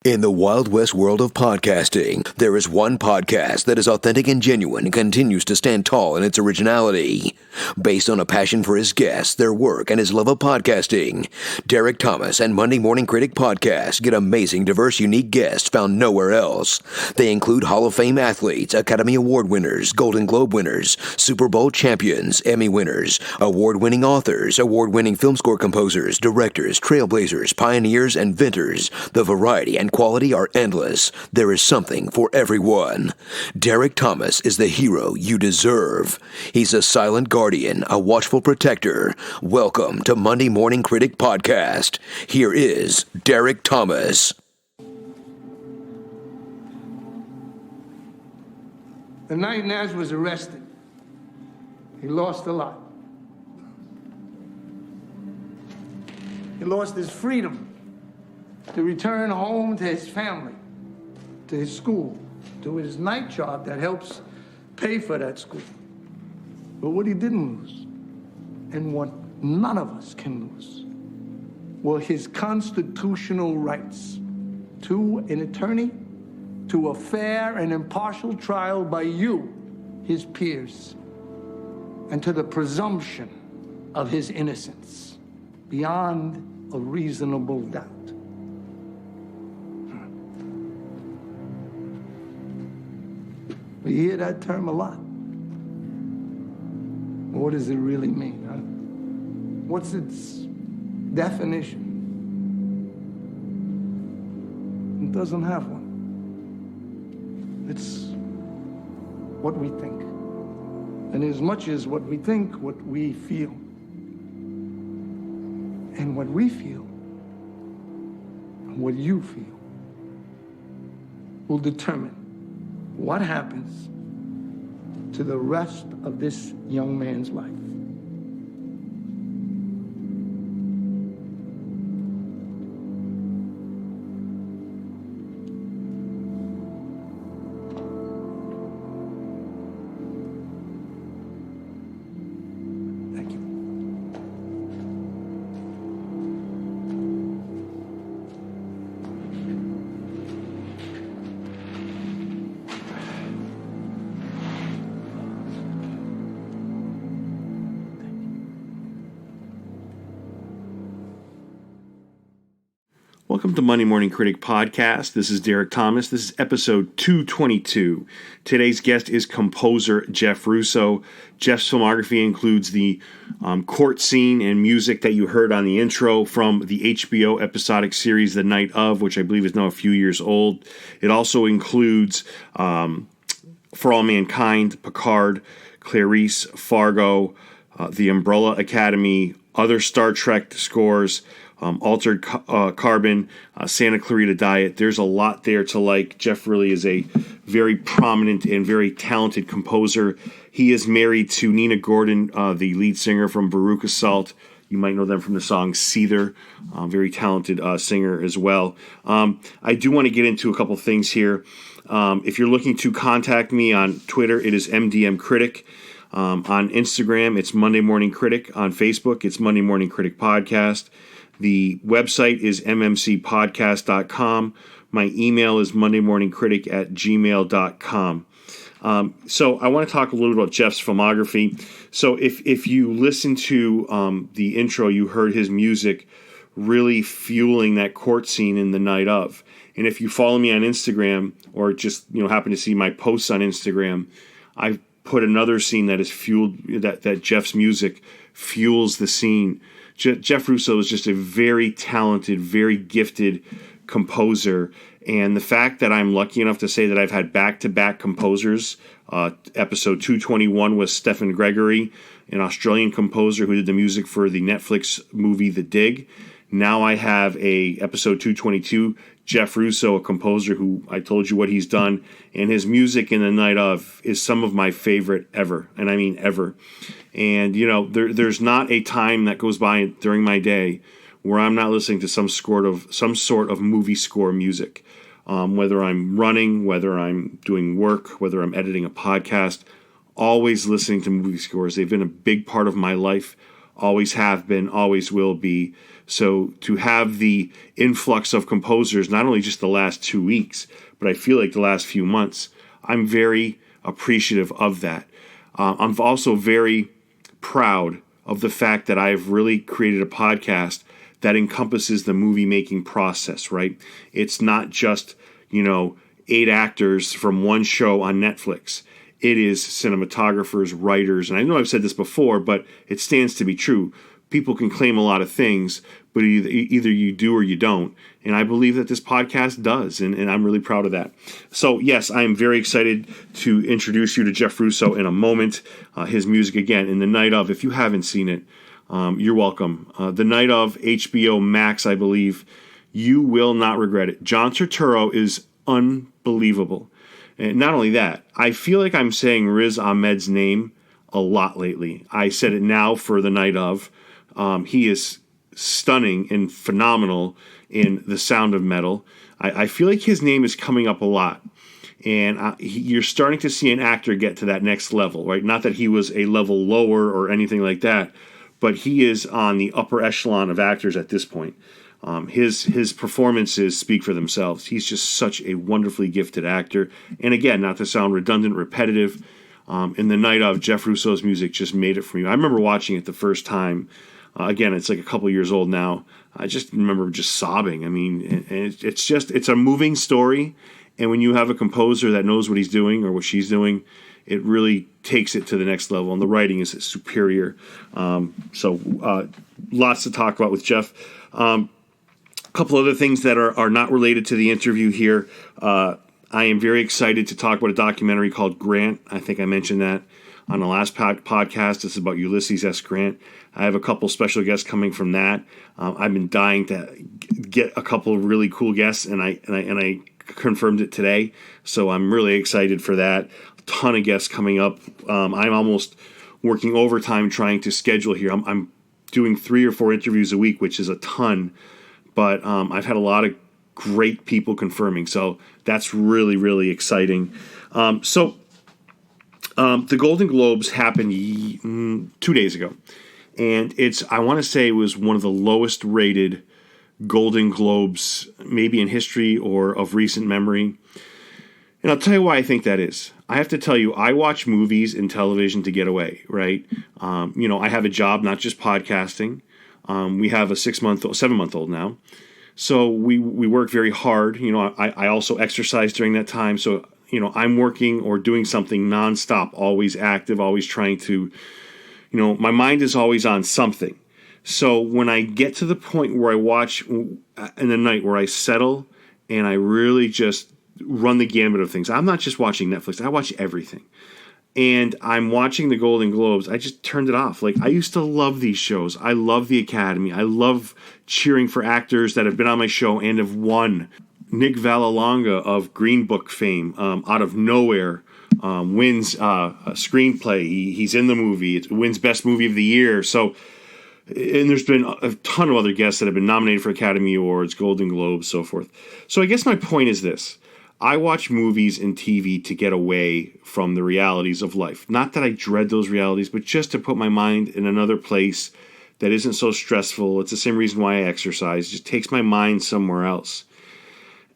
In the Wild West world of podcasting, there is one podcast that is authentic and genuine and continues to stand tall in its originality. Based on a passion for his guests, their work, and his love of podcasting, Derek Thomas and Monday Morning Critic Podcast get amazing, diverse, unique guests found nowhere else. They include Hall of Fame athletes, Academy Award winners, Golden Globe winners, Super Bowl champions, Emmy winners, award-winning authors, award-winning film score composers, directors, trailblazers, pioneers, and inventors. The variety and quality are endless. There is something for everyone. Derek Thomas is the hero you deserve. He's a silent guardian, a watchful protector. Welcome to Monday Morning Critic Podcast. Here is Derek Thomas. The night Naz was arrested, he lost a lot. He lost his freedom to return home to his family, to his school, to his night job that helps pay for that school. But what he didn't lose, and what none of us can lose, were his constitutional rights to an attorney, to a fair and impartial trial by you, his peers, and to the presumption of his innocence beyond a reasonable doubt. We hear that term a lot. What does it really mean, huh? What's its definition? It doesn't have one. It's what we think. And as much as what we think, what we feel. And what we feel, and what you feel, will determine what happens to the rest of this young man's life. Thank you. Welcome to Monday Morning Critic Podcast. This is Derek Thomas. This is episode 222. Today's guest is composer Jeff Russo. Jeff's filmography includes the court scene and music that you heard on the intro from the HBO episodic series The Night Of, which I believe is now a few years old. It also includes For All Mankind, Picard, Clarice, Fargo, The Umbrella Academy, other Star Trek scores, Altered Carbon, Santa Clarita Diet. There's a lot there to like. Jeff really is a very prominent and very talented composer. He is married to Nina Gordon, the lead singer from Veruca Salt. You might know them from the song Seether. Very talented singer as well. I do want to get into a couple things here. If you're looking to contact me on Twitter, it is MDM Critic. On Instagram, it's Monday Morning Critic. On Facebook, it's Monday Morning Critic Podcast. The website is mmcpodcast.com. My email is mondaymorningcritic@gmail.com. So I want to talk a little about Jeff's filmography. So if you listen to the intro, you heard his music really fueling that court scene in The Night Of. And if you follow me on Instagram or just happen to see my posts on Instagram, I've put another scene that is fueled, that Jeff's music fuels the scene. Jeff Russo is just a very talented, very gifted composer. And the fact that I'm lucky enough to say that I've had back-to-back composers, episode 221 was Stephen Gregory, an Australian composer who did the music for the Netflix movie The Dig. Now I have episode 222, Jeff Russo, a composer who I told you what he's done, and his music in The Night Of is some of my favorite ever, and I mean ever. And, there's not a time that goes by during my day where I'm not listening to some sort of movie score music. Whether I'm running, whether I'm doing work, whether I'm editing a podcast, always listening to movie scores. They've been a big part of my life always have been, always will be. So to have the influx of composers, not only just the last 2 weeks, but I feel like the last few months, I'm very appreciative of that. I'm also very proud of the fact that I've really created a podcast that encompasses the movie making process, right? It's not just, 8 actors from one show on Netflix. It is cinematographers, writers, and I know I've said this before, but it stands to be true. People can claim a lot of things, but either you do or you don't. And I believe that this podcast does, and I'm really proud of that. So, yes, I am very excited to introduce you to Jeff Russo in a moment. His music, again, in The Night Of. If you haven't seen it, you're welcome. The Night Of, HBO Max, I believe. You will not regret it. John Turturro is unbelievable. And not only that, I feel like I'm saying Riz Ahmed's name a lot lately. I said it now for The Night Of. He is stunning and phenomenal in The Sound of Metal. I feel like his name is coming up a lot. And you're starting to see an actor get to that next level, right? Not that he was a level lower or anything like that, but he is on the upper echelon of actors at this point. His performances speak for themselves. He's just such a wonderfully gifted actor. And again, not to sound redundant, repetitive, in The Night Of, Jeff Russo's music just made it for me. I remember watching it the first time. Again, it's like a couple years old now. I just remember just sobbing. I mean, it's a moving story. And when you have a composer that knows what he's doing or what she's doing, it really takes it to the next level. And the writing is superior. So lots to talk about with Jeff. Couple other things that are not related to the interview here. I am very excited to talk about a documentary called Grant. I think I mentioned that on the last podcast. This is about Ulysses S. Grant. I have a couple special guests coming from that. I've been dying to get a couple of really cool guests, and I confirmed it today. So I'm really excited for that. A ton of guests coming up. I'm almost working overtime trying to schedule here. I'm doing 3 or 4 interviews a week, which is a ton. But I've had a lot of great people confirming, so that's really, really exciting. The Golden Globes happened 2 days ago, and I want to say it was one of the lowest rated Golden Globes maybe in history or of recent memory. And I'll tell you why I think that is. I have to tell you, I watch movies and television to get away, right? I have a job, not just podcasting. We have a 7-month-old now. So we work very hard. I also exercise during that time. So, I'm working or doing something nonstop, always active, always trying to, my mind is always on something. So when I get to the point where I watch in the night where I settle and I really just run the gamut of things, I'm not just watching Netflix, I watch everything. And I'm watching the Golden Globes. I just turned it off. Like, I used to love these shows. I love the Academy. I love cheering for actors that have been on my show and have won. Nick Vallelonga of Green Book fame, out of nowhere, wins a screenplay. He's in the movie. It wins Best Movie of the Year. So, and there's been a ton of other guests that have been nominated for Academy Awards, Golden Globes, so forth. So I guess my point is this. I watch movies and TV to get away from the realities of life. Not that I dread those realities, but just to put my mind in another place that isn't so stressful. It's the same reason why I exercise. It just takes my mind somewhere else.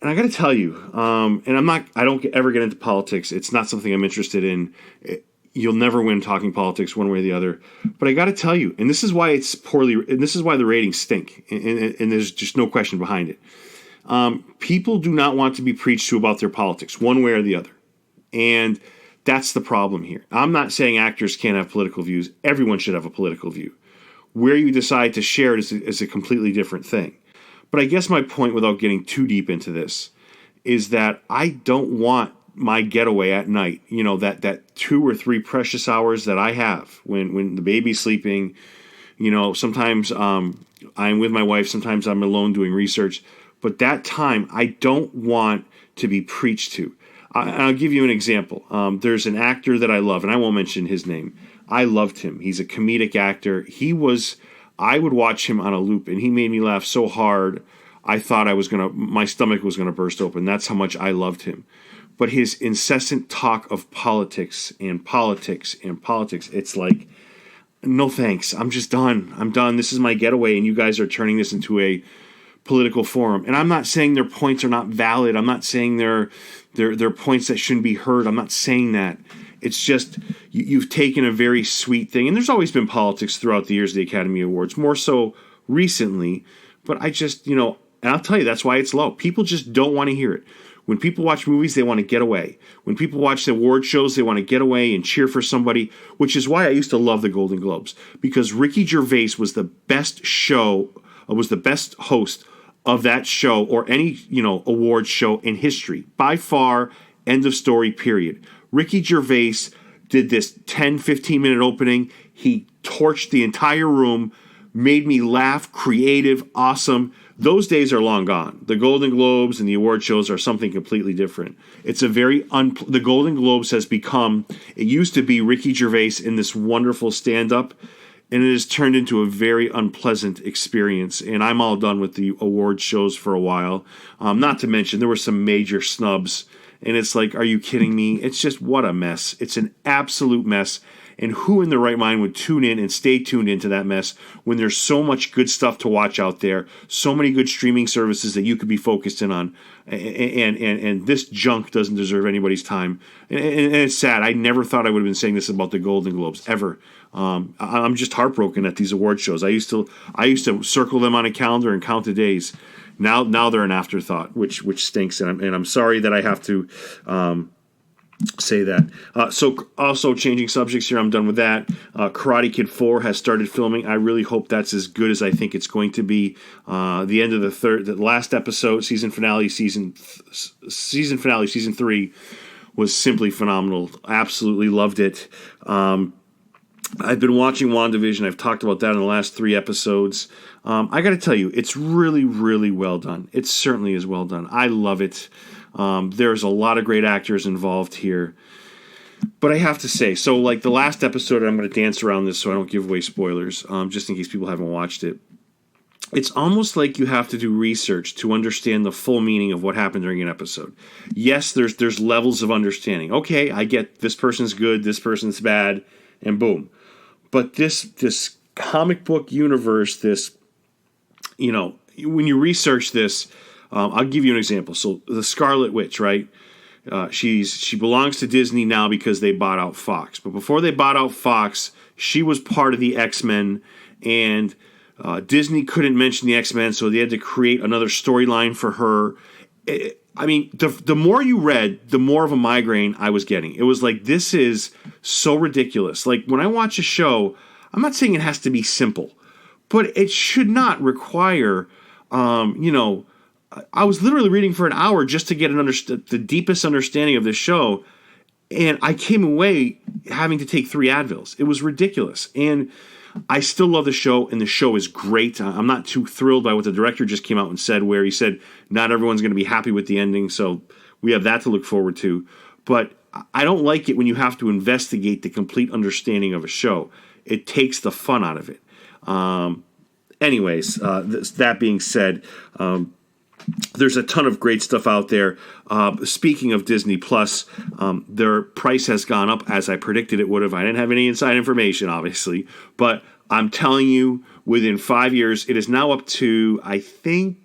And I got to tell you, and I don't ever get into politics. It's not something I'm interested in. You'll never win talking politics one way or the other. But I got to tell you, and this is why it's poorly, and this is why the ratings stink, and there's just no question behind it. People do not want to be preached to about their politics, one way or the other. And that's the problem here. I'm not saying actors can't have political views. Everyone should have a political view. Where you decide to share it is a completely different thing. But I guess my point, without getting too deep into this, is that I don't want my getaway at night, that 2 or 3 precious hours that I have when the baby's sleeping. Sometimes I'm with my wife, sometimes I'm alone doing research. But that time, I don't want to be preached to. I'll give you an example. There's an actor that I love, and I won't mention his name. I loved him. He's a comedic actor. I would watch him on a loop, and he made me laugh so hard, I thought my stomach was going to burst open. That's how much I loved him. But his incessant talk of politics and politics and politics, it's like, no thanks. I'm just done. I'm done. This is my getaway, and you guys are turning this into a political forum. And I'm not saying their points are not valid. I'm not saying they're points that shouldn't be heard. I'm not saying that. It's just you've taken a very sweet thing, and there's always been politics throughout the years of the Academy Awards, more so recently. But I just, and I'll tell you, that's why it's low. People just don't want to hear it. When people watch movies, they want to get away. When people watch the award shows, they want to get away and cheer for somebody, which is why I used to love the Golden Globes, because Ricky Gervais was the best host of that show or any, award show in history. By far, end of story, period. Ricky Gervais did this 10, 15-minute opening. He torched the entire room, made me laugh, creative, awesome. Those days are long gone. The Golden Globes and the award shows are something completely different. It's a very the Golden Globes has become, it used to be Ricky Gervais in this wonderful stand-up, and it has turned into a very unpleasant experience. And I'm all done with the award shows for a while. Not to mention, there were some major snubs, and it's like, are you kidding me? It's just, what a mess. It's an absolute mess. And who in their right mind would tune in and stay tuned into that mess when there's so much good stuff to watch out there, so many good streaming services that you could be focused in on, and this junk doesn't deserve anybody's time. And it's sad. I never thought I would have been saying this about the Golden Globes ever. I'm just heartbroken at these award shows. I used to circle them on a calendar and count the days. Now they're an afterthought, which stinks. And I'm sorry that I have to say that. So also changing subjects here, I'm done with that. Karate Kid 4 has started filming. I really hope that's as good as I think it's going to be. The end of the last episode, season finale, season 3 was simply phenomenal. Absolutely loved it. I've been watching WandaVision. I've talked about that in the last 3 episodes. I got to tell you, it's really, really well done. It certainly is well done. I love it. There's a lot of great actors involved here. But I have to say, so like the last episode, I'm going to dance around this so I don't give away spoilers, just in case people haven't watched it. It's almost like you have to do research to understand the full meaning of what happened during an episode. Yes, there's levels of understanding. Okay, I get this person's good, this person's bad, and boom. But this comic book universe, when you research this, I'll give you an example. So the Scarlet Witch, right? She belongs to Disney now because they bought out Fox. But before they bought out Fox, she was part of the X-Men, and Disney couldn't mention the X-Men, so they had to create another storyline for her. The more you read, the more of a migraine I was getting. It was like, this is so ridiculous. Like, when I watch a show, I'm not saying it has to be simple, but it should not require, I was literally reading for an hour just to get the deepest understanding of this show, and I came away having to take 3 Advils. It was ridiculous, and I still love the show, and the show is great. I'm not too thrilled by what the director just came out and said, where he said not everyone's going to be happy with the ending, so we have that to look forward to. But I don't like it when you have to investigate the complete understanding of a show. It takes the fun out of it. That being said, there's a ton of great stuff out there. Speaking of Disney Plus, their price has gone up as I predicted it would have. I didn't have any inside information, obviously, but I'm telling you, within 5 years, it is now up to, I think,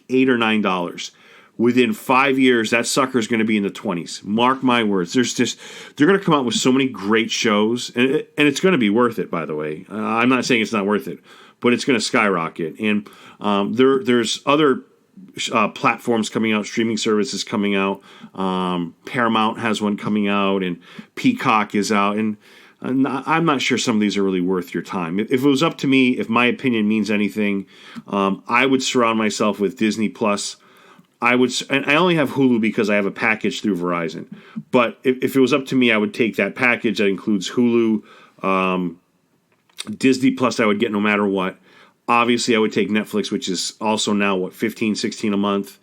$8 or $9. Within 5 years, that sucker is going to be in the 20s. Mark my words. They're going to come out with so many great shows, and it's going to be worth it, by the way. I'm not saying it's not worth it, but it's going to skyrocket. And there's other platforms coming out, streaming services coming out. Paramount has one coming out, and Peacock is out. And I'm not sure some of these are really worth your time. If it was up to me, if my opinion means anything, I would surround myself with Disney Plus. And I only have Hulu because I have a package through Verizon. But if it was up to me, I would take that package that includes Hulu, Disney Plus I would get no matter what. Obviously, I would take Netflix, which is also now, $15, $16 a month.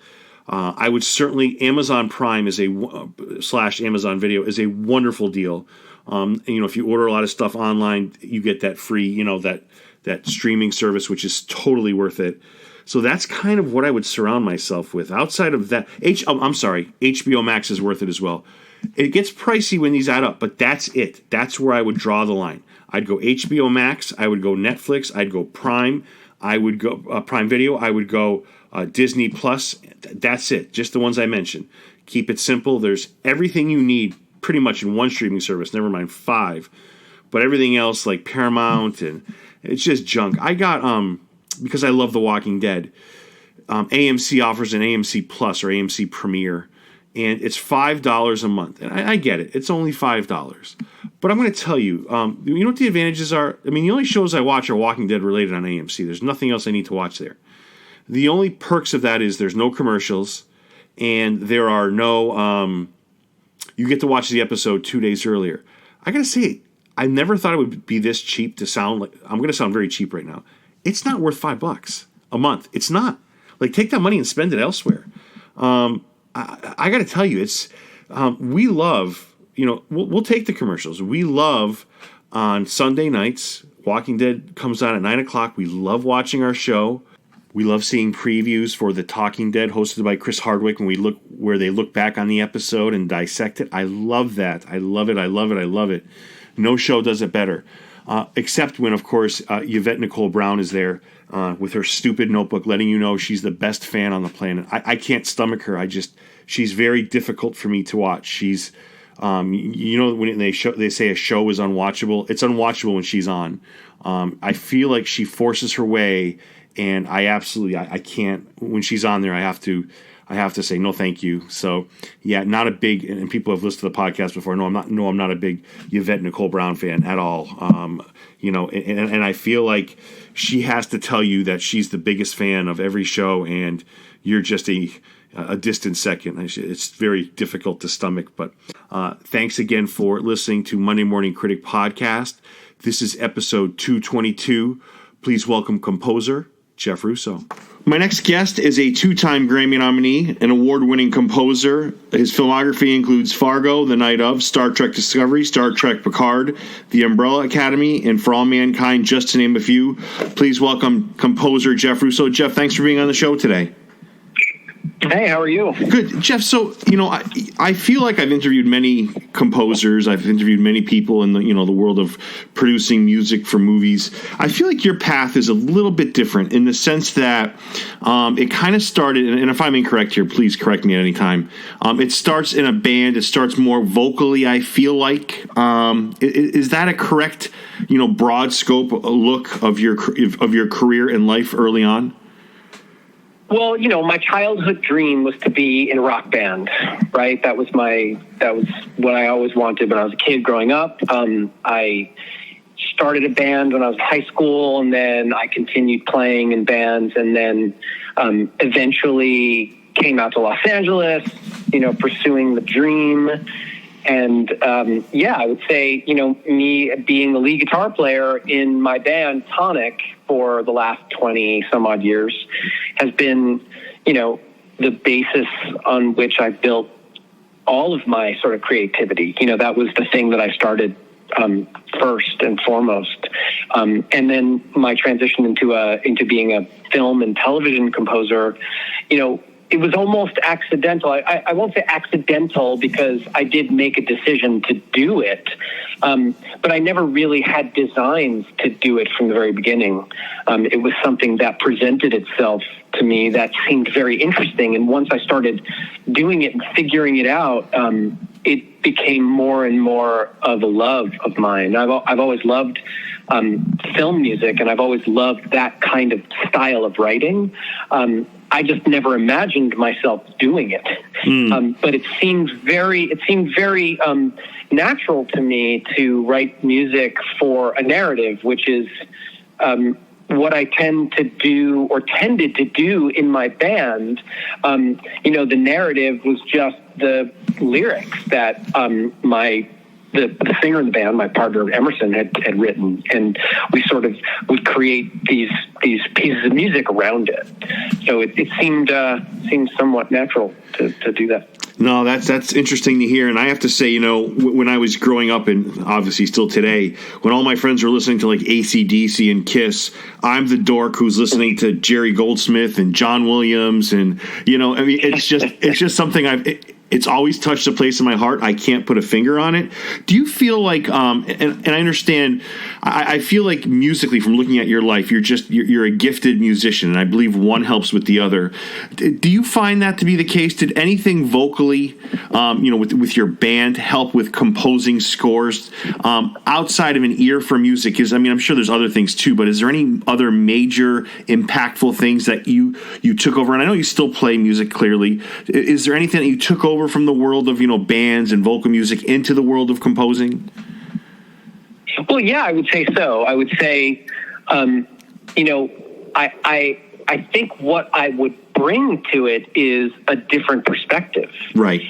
I would certainly, Amazon Prime / Amazon Video is a wonderful deal. If you order a lot of stuff online, you get that free, that streaming service, which is totally worth it. So that's kind of what I would surround myself with. Outside of that, HBO Max is worth it as well. It gets pricey when these add up, but that's it. That's where I would draw the line. I'd go HBO Max. I would go Netflix. I'd go Prime. I would go Prime Video. I would go Disney Plus. That's it. Just the ones I mentioned. Keep it simple. There's everything you need pretty much in one streaming service. Never mind 5. But everything else like Paramount and it's just junk. I got because I love The Walking Dead. AMC offers an AMC Plus or AMC Premiere, and it's $5 a month. And I get it; it's only $5. But I'm going to tell you, you know what the advantages are? I mean, the only shows I watch are Walking Dead related on AMC. There's nothing else I need to watch there. The only perks of that is there's no commercials, and there are no. You get to watch the episode 2 days earlier. I got to say, I never thought it would be this cheap to sound like. I'm going to sound very cheap right now. It's not worth $5 a month. It's not. Like, take that money and spend it elsewhere. I got to tell you, it's we love, we'll take the commercials. We love on Sunday nights, Walking Dead comes on at 9 o'clock. We love watching our show. We love seeing previews for The Talking Dead hosted by Chris Hardwick where they look back on the episode and dissect it. I love that. I love it. I love it. I love it. No show does it better. Except when, of course, Yvette Nicole Brown is there with her stupid notebook letting you know she's the best fan on the planet. I can't stomach her. She's very difficult for me to watch. She's, when they say a show is unwatchable, it's unwatchable when she's on. I feel like she forces her way, and I can't. When she's on there, I have to say no, thank you. So yeah, not a big. And people have listened to the podcast before. No, I'm not a big Yvette Nicole Brown fan at all. And I feel like she has to tell you that she's the biggest fan of every show, and you're just a distant second. It's very difficult to stomach. But thanks again for listening to Monday Morning Critic Podcast. This is episode 222. Please welcome composer Jeff Russo. My next guest is a 2-time Grammy nominee, an award-winning composer. His filmography includes Fargo, The Night of, Star Trek Discovery, Star Trek Picard, The Umbrella Academy, and For All Mankind, just to name a few. Please welcome composer Jeff Russo. Jeff, thanks for being on the show today. Hey, how are you? Good. Jeff, so, I feel like I've interviewed many composers. I've interviewed many people in the world of producing music for movies. I feel like your path is a little bit different in the sense that it kind of started, and if I'm incorrect here, please correct me at any time. It starts in a band. It starts more vocally, I feel like. Is that a correct, broad scope look of your career and life early on? Well, my childhood dream was to be in a rock band, right? That was what I always wanted when I was a kid growing up. I started a band when I was in high school, and then I continued playing in bands, and then eventually came out to Los Angeles, pursuing the dream. And I would say, me being the lead guitar player in my band, Tonic, for the last 20 some odd years has been, the basis on which I built all of my sort of creativity. That was the thing that I started first and foremost. And then my transition into being a film and television composer, it was almost accidental. I won't say accidental because I did make a decision to do it, but I never really had designs to do it from the very beginning. It was something that presented itself to me that seemed very interesting. And once I started doing it and figuring it out, it became more and more of a love of mine. I've always loved film music, and I've always loved that kind of style of writing. I just never imagined myself doing it. But it seemed very natural to me to write music for a narrative, which is what I tended to do in my band. The narrative was just the lyrics that the singer in the band, my partner Emerson, had written, and we sort of would create these pieces of music around it. So it seemed somewhat natural to do that. No, that's interesting to hear. And I have to say, when I was growing up, and obviously still today, when all my friends were listening to like AC/DC and Kiss, I'm the dork who's listening to Jerry Goldsmith and John Williams, and it's just something it's always touched a place in my heart. I can't put a finger on it. Do you feel like, and I understand, I feel like musically from looking at your life, you're a gifted musician, and I believe one helps with the other. Do you find that to be the case? Did anything vocally, with your band help with composing scores outside of an ear for music? I'm sure there's other things too, but is there any other major impactful things that you took over? And I know you still play music clearly. Is there anything that you took over from the world of, bands and vocal music into the world of composing? Well, yeah, I would say so. I would say, I think what I would bring to it is a different perspective. Right.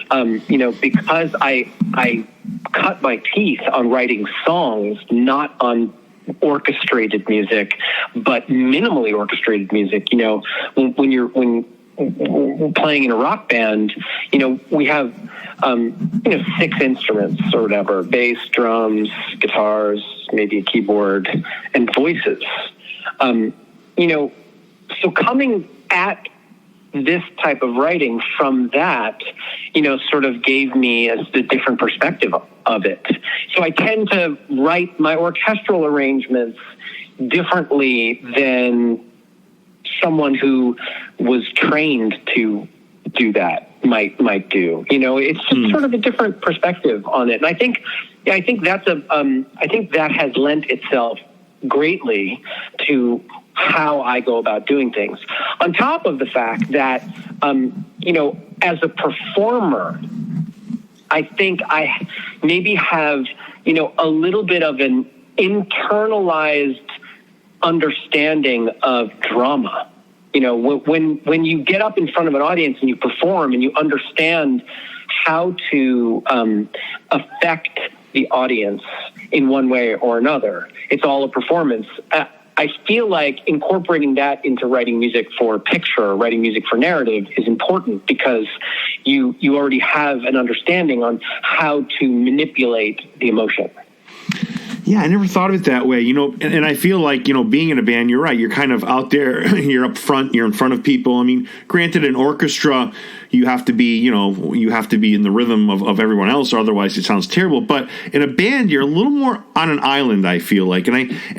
Because I cut my teeth on writing songs, not on orchestrated music, but minimally orchestrated music. When you're playing in a rock band, we have 6 instruments or whatever: bass, drums, guitars, maybe a keyboard, and voices. So coming at this type of writing from that, sort of gave me a different perspective of it. So I tend to write my orchestral arrangements differently than someone who was trained to do that might do. It's just sort of a different perspective on it. And I think that's I think that has lent itself greatly to how I go about doing things. On top of the fact that, as a performer, I think I maybe have, a little bit of an internalized understanding of drama. When you get up in front of an audience and you perform and you understand how to affect the audience in one way or another, it's all a performance. I feel like incorporating that into writing music for picture or writing music for narrative is important because you already have an understanding on how to manipulate the emotion. Yeah, I never thought of it that way, and I feel like, being in a band, you're right, you're kind of out there, you're up front, you're in front of people. Granted, an orchestra, you have to be in the rhythm of everyone else, or otherwise it sounds terrible. But in a band, you're a little more on an island, I feel like. And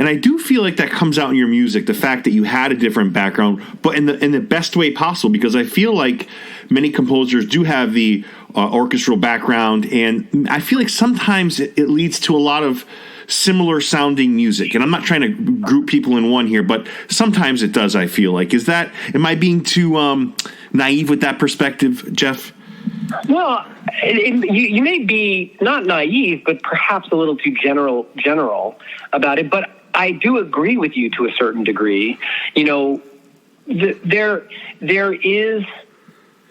I do feel like that comes out in your music, the fact that you had a different background, but in the best way possible, because I feel like many composers do have the orchestral background, and I feel like sometimes it leads to a lot of similar sounding music. And I'm not trying to group people in one here, but sometimes it does, I feel like. Am I being too naive with that perspective, Jeff? Well, you may be not naive, but perhaps a little too general about it. But I do agree with you to a certain degree. There is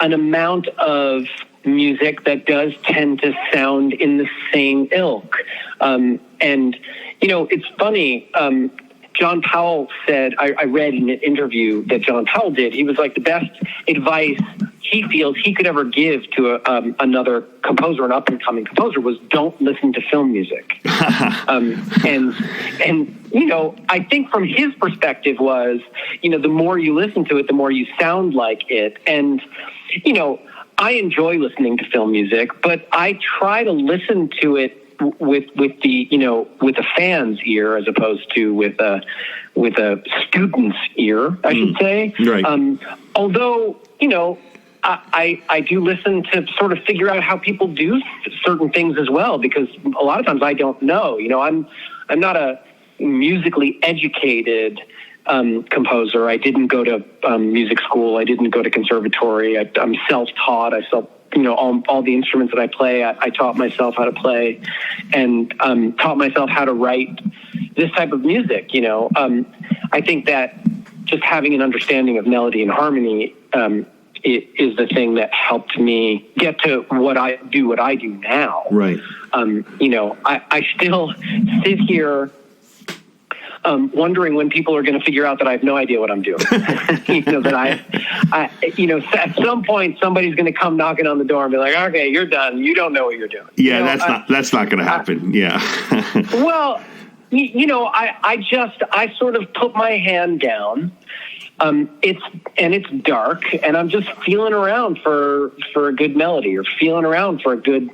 an amount of music that does tend to sound in the same ilk. And, it's funny, John Powell said, I read in an interview that John Powell did, he was like, the best advice he feels he could ever give to another composer, an up-and-coming composer, was don't listen to film music. And I think from his perspective was, the more you listen to it, the more you sound like it. And, I enjoy listening to film music, but I try to listen to it with a fan's ear as opposed to with a student's ear, I should say. Right. Although, I do listen to sort of figure out how people do certain things as well, because a lot of times I don't know. I'm not a musically educated composer. I didn't go to music school. I didn't go to conservatory. I'm self-taught. All the instruments that I play, I taught myself how to play, and taught myself how to write this type of music. I think that just having an understanding of melody and harmony is the thing that helped me get to what I do now. Right. I still sit here wondering when people are going to figure out that I have no idea what I'm doing. At some point somebody's going to come knocking on the door and be like, "Okay, you're done. You don't know what you're doing." Yeah, that's not going to happen. Well, I sort of put my hand down. It's dark, and I'm just feeling around for a good melody, or feeling around for a good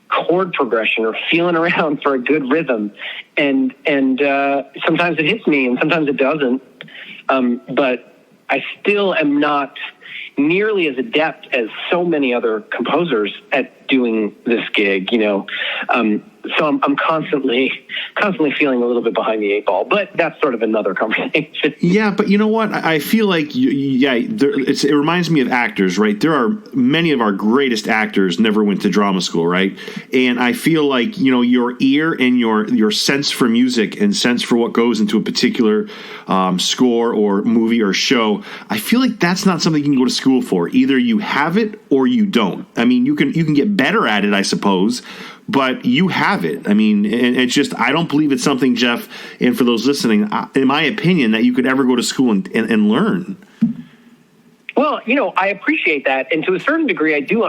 chord progression, or feeling around for a good rhythm, and sometimes it hits me and sometimes it doesn't, but I still am not nearly as adept as so many other composers at doing this gig, so I'm constantly feeling a little bit behind the eight ball, but that's sort of another conversation. Yeah, but you know what? I feel like, it reminds me of actors, right? There are many of our greatest actors never went to drama school, right? And I feel like, your ear and your sense for music and sense for what goes into a particular score or movie or show, I feel like that's not something you can go to school for. Either you have it or you don't. I mean, you can get better at it, I suppose, but you have it. I mean, and it's just, I don't believe it's something, Jeff, and for those listening, in my opinion, that you could ever go to school and learn. Well, I appreciate that. And to a certain degree, I do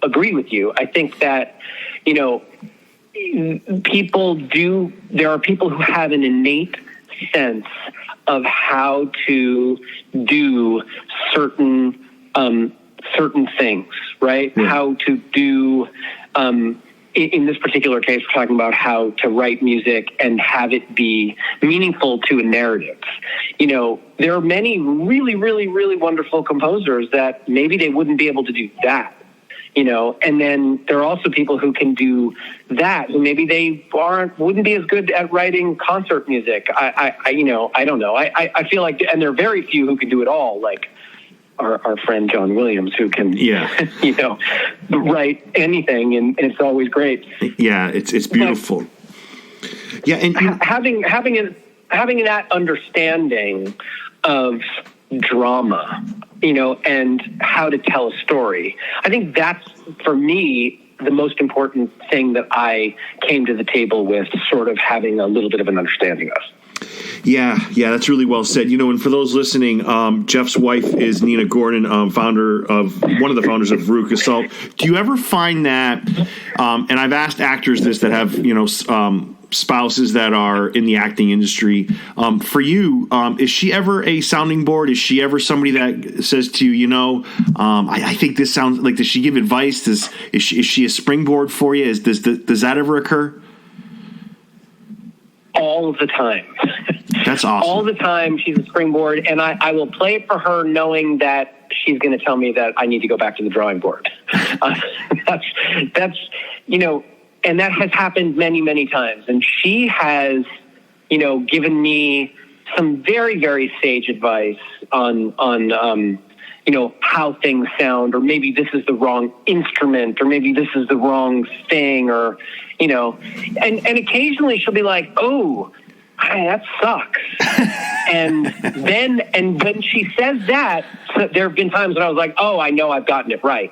agree with you. I think that, there are people who have an innate sense of how to do certain things, right? Yeah. How to do, in this particular case, we're talking about how to write music and have it be meaningful to a narrative. There are many really, really, really wonderful composers that maybe they wouldn't be able to do that, and then there are also people who can do that, who maybe they wouldn't be as good at writing concert music. I don't know. I feel like, and there are very few who can do it all, like our friend John Williams, who can, write anything, and it's always great. Yeah, it's beautiful. But yeah, and having that understanding of drama, and how to tell a story, I think that's, for me, the most important thing that I came to the table with, sort of having a little bit of an understanding of. Yeah, that's really well said. And for those listening, Jeff's wife is Nina Gordon, one of the founders of Veruca Salt. Do you ever find that, and I've asked actors this that have, spouses that are in the acting industry, for you, is she ever a sounding board? Is she ever somebody that says to you, I think this sounds like, does she give advice? Is she a springboard for you? Does that ever occur? All the time. That's awesome. All the time she's a springboard, and I will play it for her knowing that she's going to tell me that I need to go back to the drawing board. That's and that has happened many, many times. And she has, given me some very, very sage advice on how things sound, or maybe this is the wrong instrument, or maybe this is the wrong thing, or, and occasionally she'll be like, oh, that sucks. and when she says that, there have been times when I was like, oh, I know I've gotten it right.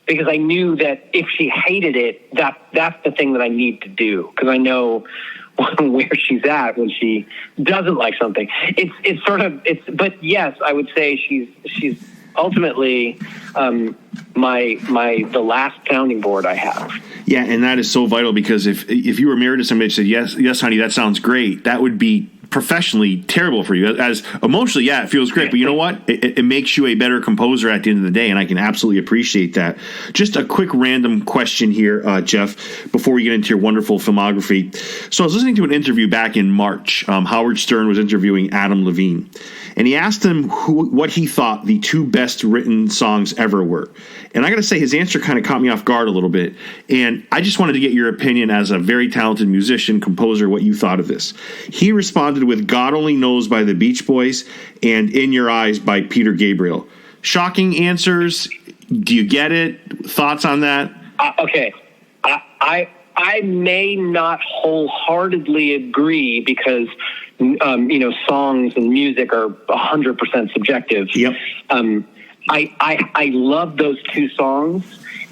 Because I knew that if she hated it, that's the thing that I need to do. Because I know where she's at when she doesn't like something. But yes, I would say she's ultimately the last sounding board I have. Yeah, and that is so vital, because if you were married to somebody that said, yes, honey, that sounds great, that would be professionally terrible for you. As emotionally, it feels great, but you know what? It makes you a better composer at the end of the day, and I can absolutely appreciate that. Just a quick random question here, Jeff, before we get into your wonderful filmography. So I was listening to an interview back in March. Howard Stern was interviewing Adam Levine, and he asked him what he thought the two best written songs ever were. And I got to say, his answer kind of caught me off guard a little bit. And I just wanted to get your opinion as a very talented musician, composer, what you thought of this. He responded with God Only Knows by the Beach Boys and In Your Eyes by Peter Gabriel. Shocking answers. Do you get it? Thoughts on that? Okay. I may not wholeheartedly agree, because songs and music are 100% subjective. Yep. I love those two songs,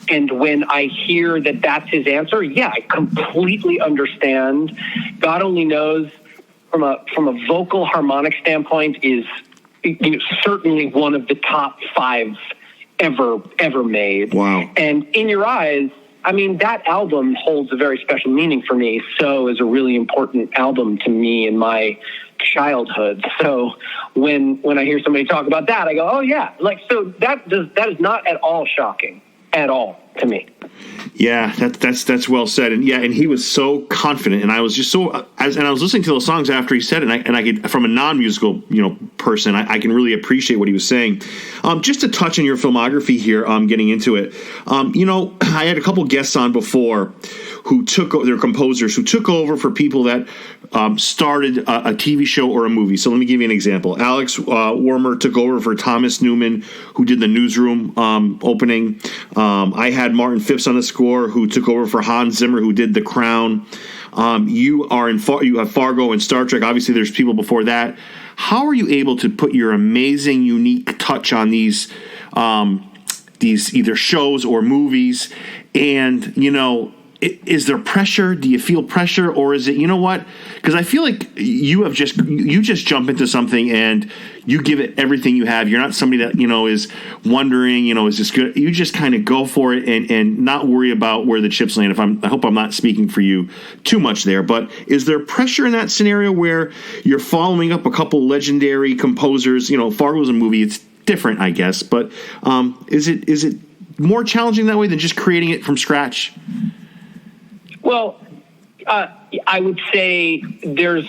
and when I hear that that's his answer, I completely understand. God Only Knows, from a vocal harmonic standpoint, is certainly one of the top 5 ever made. Wow. And In Your Eyes, that album holds a very special meaning for me. So is a really important album to me in my childhood. So when I hear somebody talk about that, I go, oh yeah, like, so that is not at all shocking at all to me. Yeah, that's well said, and he was so confident, and I was just so and I was listening to those songs after he said it, and I could, from a non-musical person, I can really appreciate what he was saying. Just to touch on your filmography here, getting into it, I had a couple guests on before who their composers who took over for people that started a TV show or a movie. So let me give you an example. Alex Wormer took over for Thomas Newman, who did the Newsroom opening. I had Martin Phipps on the score, who took over for Hans Zimmer, who did The Crown. You have Fargo and Star Trek. Obviously, there's people before that. How are you able to put your amazing, unique touch on these either shows or movies? And, is there pressure? Do you feel pressure, or is it, what? Because I feel like you just jump into something and you give it everything you have. You're not somebody that, is wondering, is this good? You just kind of go for it and not worry about where the chips land. I hope I'm not speaking for you too much there, but is there pressure in that scenario where you're following up a couple legendary composers? Fargo's a movie. It's different, I guess, but is it more challenging that way than just creating it from scratch? Well, I would say there's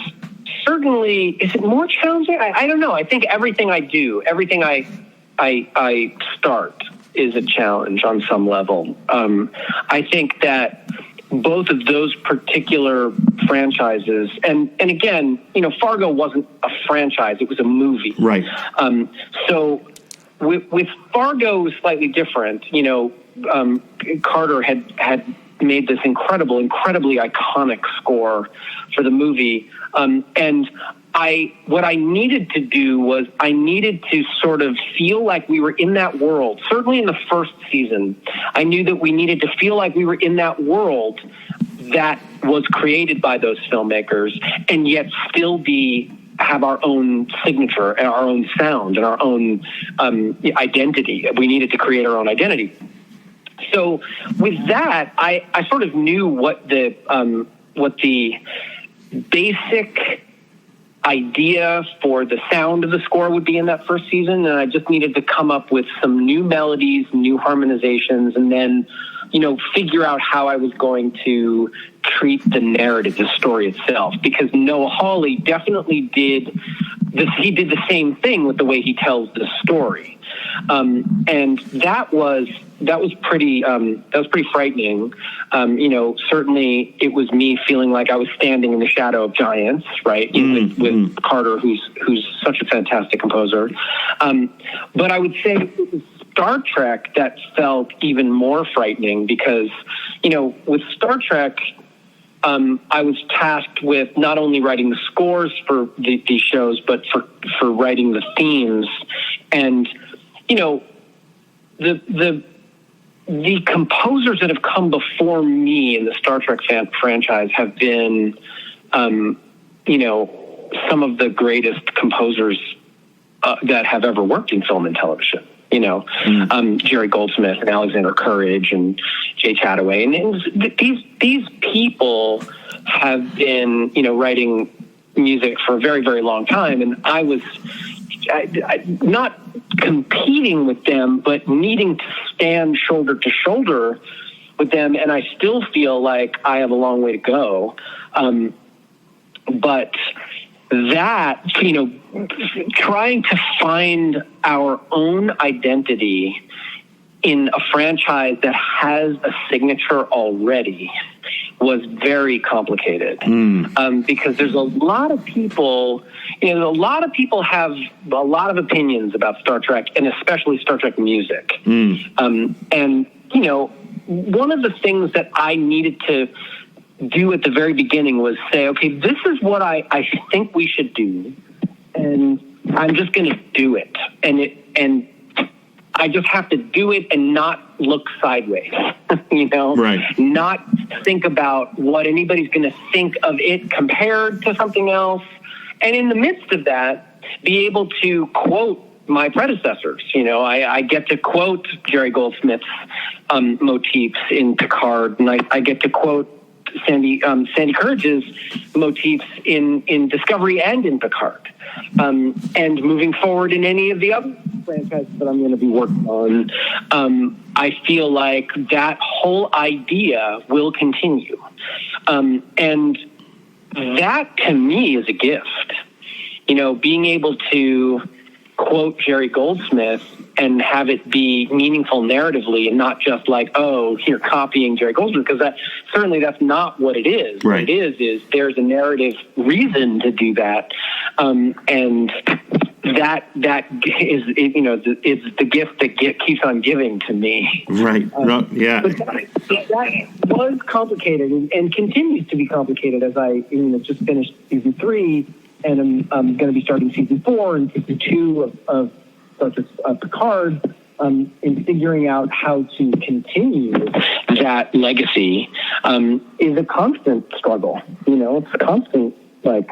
certainly, is it more challenging? I don't know. I think everything I do, everything I start is a challenge on some level. I think that both of those particular franchises, and again, Fargo wasn't a franchise, it was a movie. Right. So with Fargo, it was slightly different. Carter had made this incredibly iconic score for the movie. And what I needed to do was I needed to sort of feel like we were in that world. Certainly in the first season, I knew that we needed to feel like we were in that world that was created by those filmmakers, and yet still have our own signature and our own sound and our own identity. We needed to create our own identity. So with that, I sort of knew what the basic idea for the sound of the score would be in that first season, and I just needed to come up with some new melodies, new harmonizations, and then, figure out how I was going to treat the narrative, the story itself. Because Noah Hawley definitely did this. He did the same thing with the way he tells the story, and that was pretty frightening. Certainly it was me feeling like I was standing in the shadow of giants, right? With Carter, who's such a fantastic composer. But I would say Star Trek, that felt even more frightening because, with Star Trek, I was tasked with not only writing the scores for these shows, but for writing the themes. And, the composers that have come before me in the Star Trek franchise have been, some of the greatest composers that have ever worked in film and television. Jerry Goldsmith and Alexander Courage and Jay Chataway. And these people have been, writing music for a very, very long time. And I was not competing with them, but needing to stand shoulder to shoulder with them. And I still feel like I have a long way to go. But that, trying to find our own identity in a franchise that has a signature already was very complicated. Because there's a lot of people, a lot of people have a lot of opinions about Star Trek, and especially Star Trek music. And, one of the things that I needed to do at the very beginning was say, okay, this is what I think we should do, and I'm just going to do it. And I just have to do it and not look sideways, Right. Not think about what anybody's going to think of it compared to something else. And in the midst of that, be able to quote my predecessors. I get to quote Jerry Goldsmith's motifs in Picard, and I get to quote Sandy Courage's motifs in Discovery and in Picard. And moving forward in any of the other franchises that I'm going to be working on, I feel like that whole idea will continue. And that, to me, is a gift. You know, being able to quote Jerry Goldsmith and have it be meaningful narratively and not just like, oh, you're copying Jerry Goldsmith, because that's not what it is. Right. What it is there's a narrative reason to do that. And that is, you know, it's the gift that keeps on giving to me. Right. Yeah. But that was complicated and continues to be complicated as I just finished season 3, and I'm going to be starting season 4 and season 2 of Picard, in figuring out how to continue that legacy is a constant struggle. You know, it's a constant, like,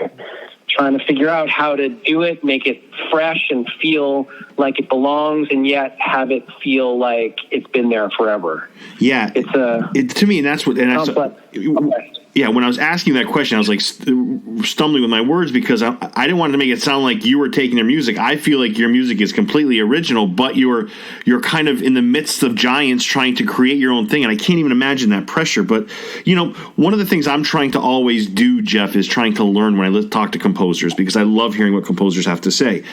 trying to figure out how to do it, make it fresh and feel like it belongs, and yet have it feel like it's been there forever. Yeah, to me, and that's what. And yeah, when I was asking that question, I was like stumbling with my words because I didn't want to make it sound like you were taking their music. I feel like your music is completely original, but you're kind of in the midst of giants trying to create your own thing, and I can't even imagine that pressure. But, you know, one of the things I'm trying to always do, Jeff, is trying to learn when I talk to composers, because I love hearing what composers have to say.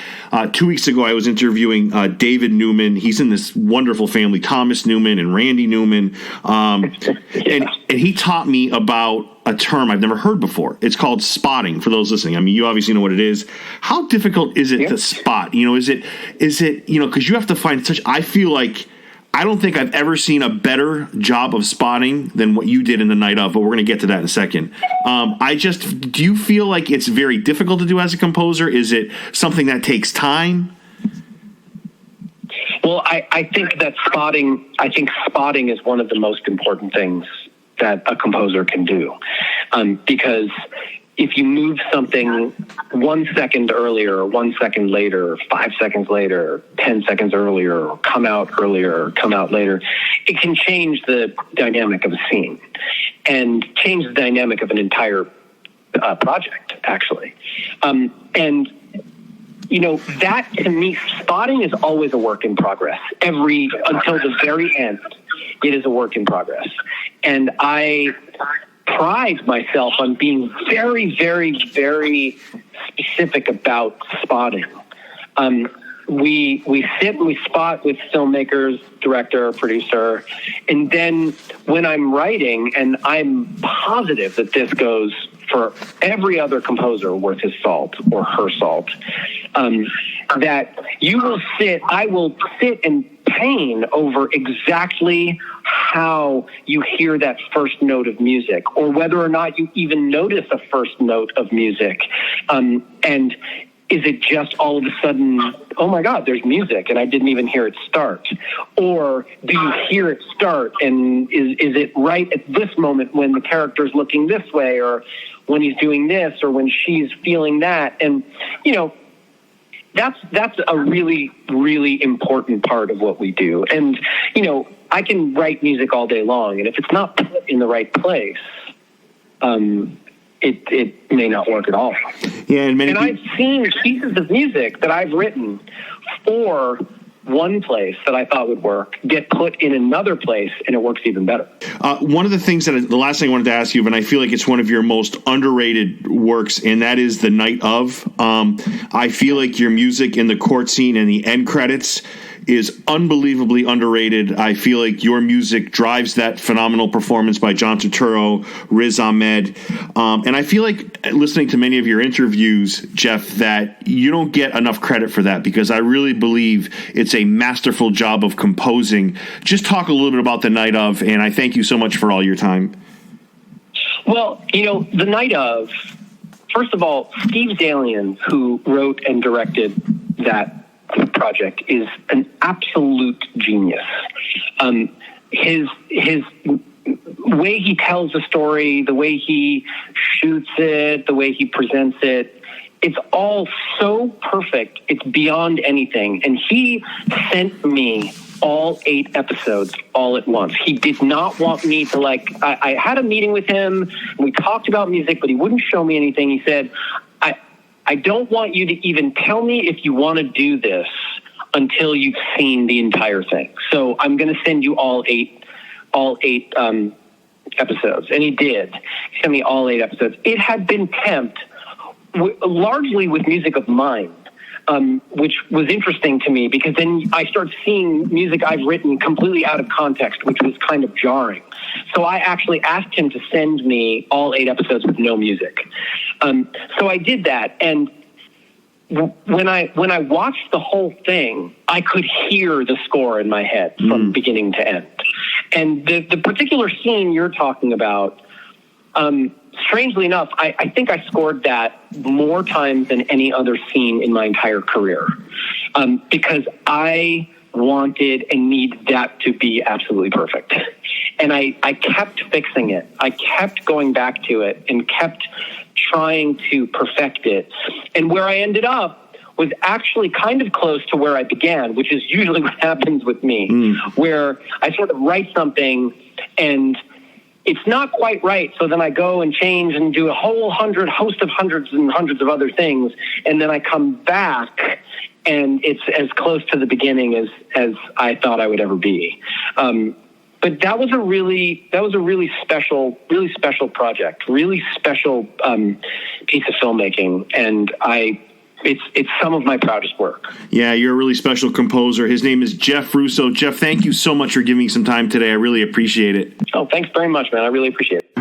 2 weeks ago, I was interviewing David Newman. He's in this wonderful family, Thomas Newman and Randy Newman, and he taught me about a term I've never heard before. It's called spotting, for those listening. I mean, you obviously know what it is. How difficult is it to spot? You know, is it, you know, because you have to find I feel like, I don't think I've ever seen a better job of spotting than what you did in The Night Of, but we're going to get to that in a second. Do you feel like it's very difficult to do as a composer? Is it something that takes time? Well, I think that spotting is one of the most important things that a composer can do, because if you move something 1 second earlier, or 1 second later, or 5 seconds later, or 10 seconds earlier, or come out earlier, or come out later, it can change the dynamic of a scene and change the dynamic of an entire project, actually. And you know, that, to me, spotting is always a work in progress. Until the very end, it is a work in progress. And I pride myself on being very, very, very specific about spotting. We sit and we spot with filmmakers, director, producer, and then when I'm writing, and I'm positive that this goes for every other composer worth his salt or her salt, that I will sit and pain over exactly how you hear that first note of music, or whether or not you even notice a first note of music. And is it just all of a sudden, oh my God, there's music and I didn't even hear it start? Or do you hear it start and is it right at this moment when the character's looking this way, or when he's doing this, or when she's feeling that? And, you know, that's a really, really important part of what we do. And, you know, I can write music all day long, and if it's not put in the right place, it may not work at all. Yeah, and I've seen pieces of music that I've written for one place that I thought would work get put in another place, and it works even better. One of the things the last thing I wanted to ask you, and I feel like it's one of your most underrated works, and that is The Night Of. I feel like your music in the court scene and the end credits is unbelievably underrated. I feel like your music drives that phenomenal performance by John Turturro, Riz Ahmed. And I feel like, listening to many of your interviews, Jeff, that you don't get enough credit for that, because I really believe it's a masterful job of composing. Just talk a little bit about The Night Of, and I thank you so much for all your time. Well, you know, The Night Of, first of all, Steve Zalian, who wrote and directed that project, is an absolute genius. His way he tells the story, the way he shoots it, the way he presents it, it's all so perfect. It's beyond anything. And he sent me all 8 episodes all at once. He did not want me to I had a meeting with him and we talked about music, but he wouldn't show me anything. He said, I don't want you to even tell me if you want to do this until you've seen the entire thing. So I'm going to send you all eight episodes. And he did. He sent me all 8 episodes. It had been temped largely with music of mine. Which was interesting to me because then I started seeing music I've written completely out of context, which was kind of jarring. So I actually asked him to send me all 8 episodes with no music. So I did that, and when I watched the whole thing, I could hear the score in my head from beginning to end. And the particular scene you're talking about, strangely enough, I think I scored that more times than any other scene in my entire career, because I wanted and needed that to be absolutely perfect. And I kept fixing it. I kept going back to it and kept trying to perfect it. And where I ended up was actually kind of close to where I began, which is usually what happens with me, where I sort of write something and it's not quite right, so then I go and change and do a whole host of hundreds and hundreds of other things, and then I come back, and it's as close to the beginning as I thought I would ever be. But that was a really special project, really special piece of filmmaking, and it's some of my proudest work. Yeah, you're a really special composer. His name is Jeff Russo. Jeff, thank you so much for giving me some time today. I really appreciate it. Oh, thanks very much, man. I really appreciate it.